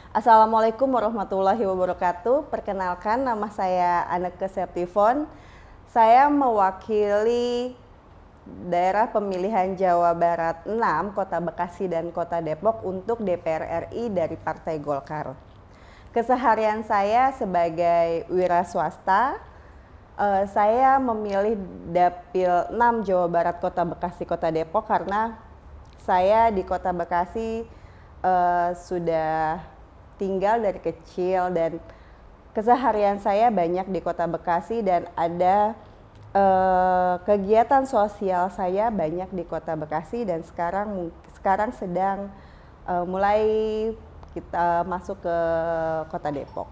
Assalamualaikum warahmatullahi wabarakatuh. Perkenalkan, nama saya Anneke Septifon. Saya mewakili daerah pemilihan Jawa Barat 6, Kota Bekasi dan Kota Depok untuk DPR RI dari Partai Golkar. Keseharian saya sebagai wira swasta, saya memilih Dapil 6 Jawa Barat Kota Bekasi Kota Depok karena saya di Kota Bekasi sudah tinggal dari kecil dan keseharian saya banyak di Kota Bekasi dan ada kegiatan sosial saya banyak di Kota Bekasi dan sekarang sedang mulai kita masuk ke Kota Depok.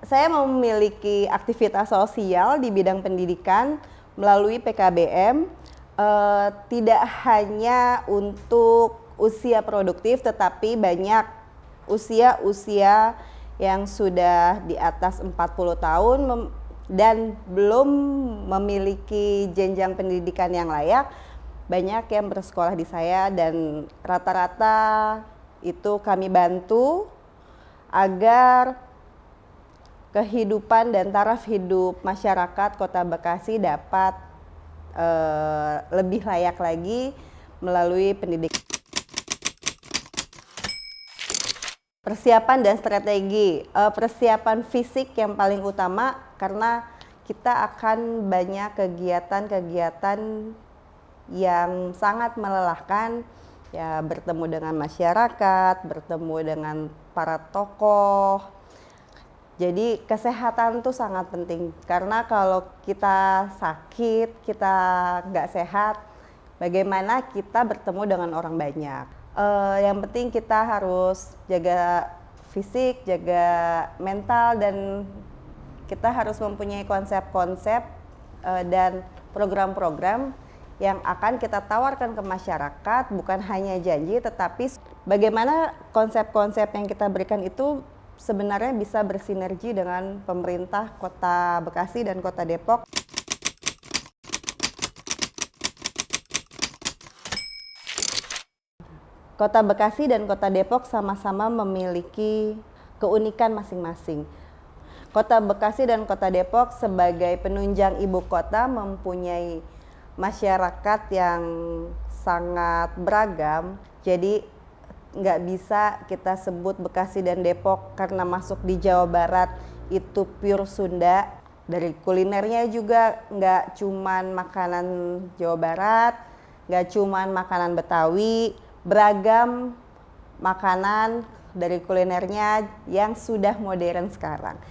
Saya memiliki aktivitas sosial di bidang pendidikan melalui PKBM, tidak hanya untuk usia produktif tetapi banyak usia yang sudah di atas 40 tahun dan belum memiliki jenjang pendidikan yang layak. Banyak yang bersekolah di saya dan rata-rata itu kami bantu agar kehidupan dan taraf hidup masyarakat Kota Bekasi dapat lebih layak lagi melalui pendidikan. Persiapan dan strategi, persiapan fisik yang paling utama karena kita akan banyak kegiatan-kegiatan yang sangat melelahkan, ya bertemu dengan masyarakat, bertemu dengan para tokoh. Jadi kesehatan itu sangat penting karena kalau kita sakit, kita nggak sehat, bagaimana kita bertemu dengan orang banyak. Yang penting kita harus jaga fisik, jaga mental, dan kita harus mempunyai konsep-konsep dan program-program yang akan kita tawarkan ke masyarakat, bukan hanya janji tetapi bagaimana konsep-konsep yang kita berikan itu sebenarnya bisa bersinergi dengan pemerintah Kota Bekasi dan Kota Depok. Kota Bekasi dan Kota Depok sama-sama memiliki keunikan masing-masing. Kota Bekasi dan Kota Depok sebagai penunjang ibu kota mempunyai masyarakat yang sangat beragam. Jadi nggak bisa kita sebut Bekasi dan Depok karena masuk di Jawa Barat itu pure Sunda. Dari kulinernya juga nggak cuman makanan Jawa Barat, nggak cuman makanan Betawi, beragam makanan dari kulinernya yang sudah modern sekarang.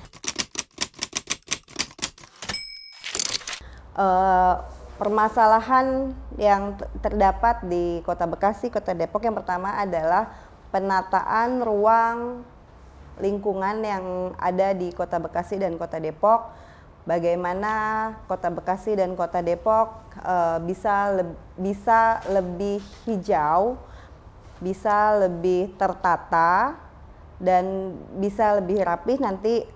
Permasalahan yang terdapat di Kota Bekasi, Kota Depok yang pertama adalah penataan ruang lingkungan yang ada di Kota Bekasi dan Kota Depok. Bagaimana Kota Bekasi dan Kota Depok bisa lebih hijau, bisa lebih tertata, dan bisa lebih rapih. Nanti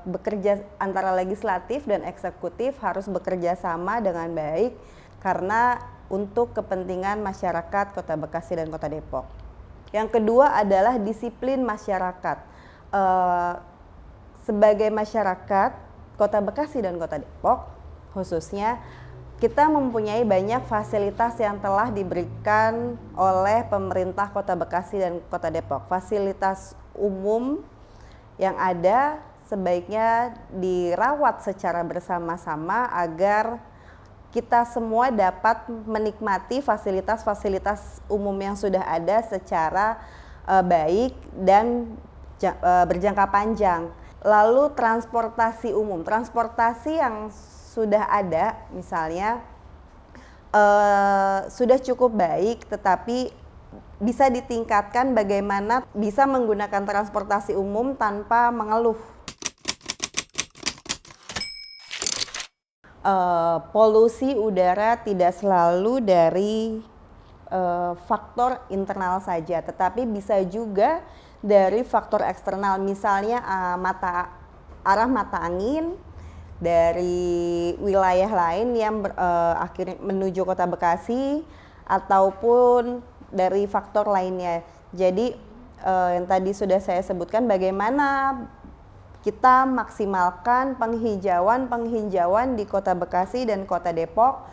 bekerja antara legislatif dan eksekutif harus bekerja sama dengan baik karena untuk kepentingan masyarakat Kota Bekasi dan Kota Depok. Yang kedua adalah disiplin masyarakat. Sebagai masyarakat Kota Bekasi dan Kota Depok khususnya, kita mempunyai banyak fasilitas yang telah diberikan oleh pemerintah Kota Bekasi dan Kota Depok. Fasilitas umum yang ada sebaiknya dirawat secara bersama-sama agar kita semua dapat menikmati fasilitas-fasilitas umum yang sudah ada secara baik dan berjangka panjang. Lalu transportasi umum, transportasi yang sudah ada misalnya sudah cukup baik, tetapi bisa ditingkatkan bagaimana bisa menggunakan transportasi umum tanpa mengeluh. Polusi udara tidak selalu dari faktor internal saja, tetapi bisa juga dari faktor eksternal, misalnya arah mata angin dari wilayah lain yang akhirnya menuju Kota Bekasi ataupun dari faktor lainnya. Jadi yang tadi sudah saya sebutkan, bagaimana kita maksimalkan penghijauan di Kota Bekasi dan Kota Depok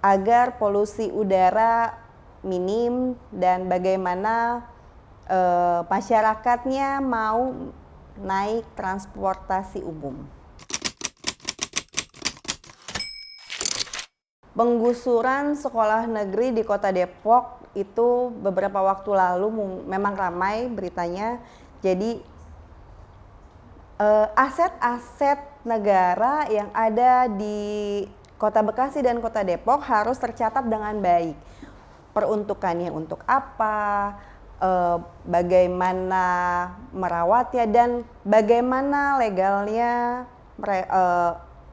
agar polusi udara minim dan bagaimana masyarakatnya mau naik transportasi umum. Penggusuran sekolah negeri di Kota Depok itu beberapa waktu lalu memang ramai beritanya. Jadi aset-aset negara yang ada di Kota Bekasi dan Kota Depok harus tercatat dengan baik. Peruntukannya untuk apa, bagaimana merawatnya, dan bagaimana legalnya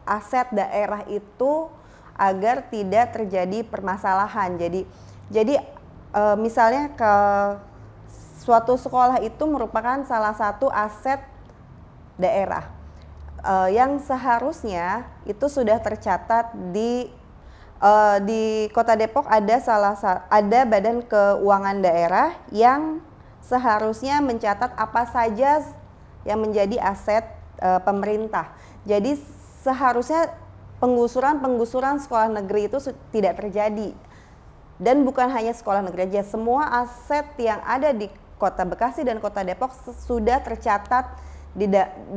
aset daerah itu agar tidak terjadi permasalahan. Jadi misalnya suatu sekolah itu merupakan salah satu aset daerah yang seharusnya itu sudah tercatat di Kota Depok. Ada Badan Keuangan Daerah yang seharusnya mencatat apa saja yang menjadi aset pemerintah. Jadi seharusnya penggusuran sekolah negeri itu tidak terjadi. Dan bukan hanya sekolah negeri aja, semua aset yang ada di Kota Bekasi dan Kota Depok sudah tercatat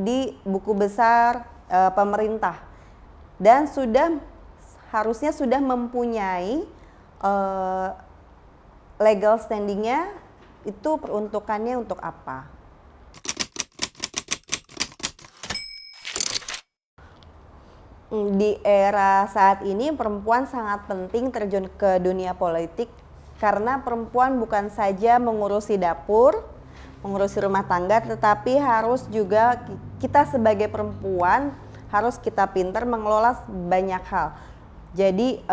di buku besar pemerintah, dan harusnya sudah mempunyai legal standingnya, itu peruntukannya untuk apa. Di era saat ini perempuan sangat penting terjun ke dunia politik, karena perempuan bukan saja mengurusi dapur, mengurusi rumah tangga, tetapi harus juga kita sebagai perempuan harus kita pintar mengelola banyak hal. Jadi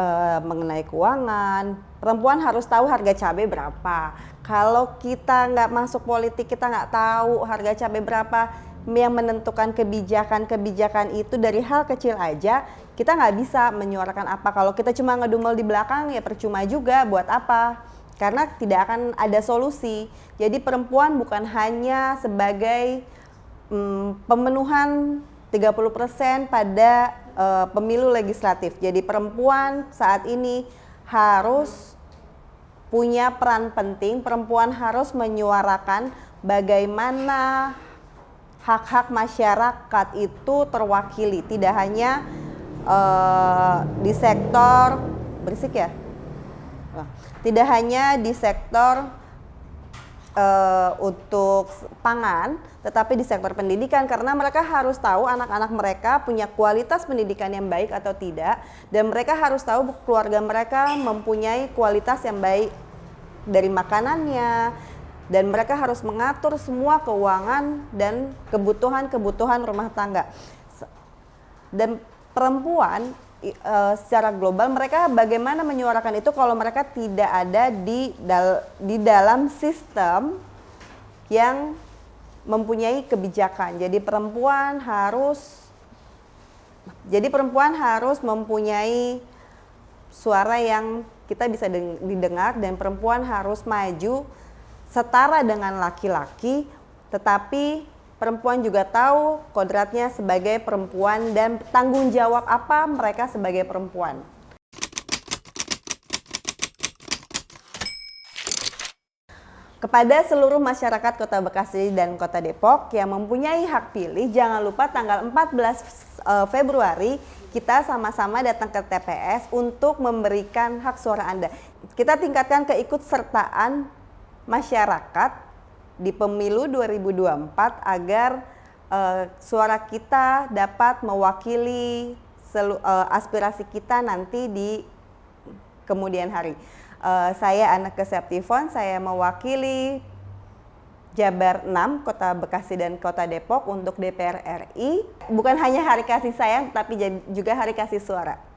mengenai keuangan, perempuan harus tahu harga cabai berapa. Kalau kita nggak masuk politik, kita nggak tahu harga cabai berapa. Yang menentukan kebijakan itu dari hal kecil aja, kita nggak bisa menyuarakan apa. Kalau kita cuma ngedumel di belakang, ya percuma juga, buat apa? Karena tidak akan ada solusi. Jadi perempuan bukan hanya sebagai pemenuhan 30% pada pemilu legislatif. Jadi perempuan saat ini harus punya peran penting. Perempuan harus menyuarakan bagaimana hak-hak masyarakat itu terwakili. Tidak hanya di sektor berisik ya. Tidak hanya di sektor untuk pangan, tetapi di sektor pendidikan, karena mereka harus tahu anak-anak mereka punya kualitas pendidikan yang baik atau tidak, dan mereka harus tahu keluarga mereka mempunyai kualitas yang baik dari makanannya, dan mereka harus mengatur semua keuangan dan kebutuhan rumah tangga. Dan perempuan secara global, mereka bagaimana menyuarakan itu kalau mereka tidak ada di dalam sistem yang mempunyai kebijakan. Jadi perempuan harus mempunyai suara yang kita bisa didengar, dan perempuan harus maju setara dengan laki-laki, tetapi perempuan juga tahu kodratnya sebagai perempuan dan tanggung jawab apa mereka sebagai perempuan. Kepada seluruh masyarakat Kota Bekasi dan Kota Depok yang mempunyai hak pilih, jangan lupa tanggal 14 Februari kita sama-sama datang ke TPS untuk memberikan hak suara Anda. Kita tingkatkan keikutsertaan masyarakat di pemilu 2024 agar suara kita dapat mewakili aspirasi kita nanti di kemudian hari. Saya Anneke Septiefon, saya mewakili Jabar 6 Kota Bekasi dan Kota Depok untuk DPR RI. Bukan hanya hari kasih sayang, tapi juga hari kasih suara.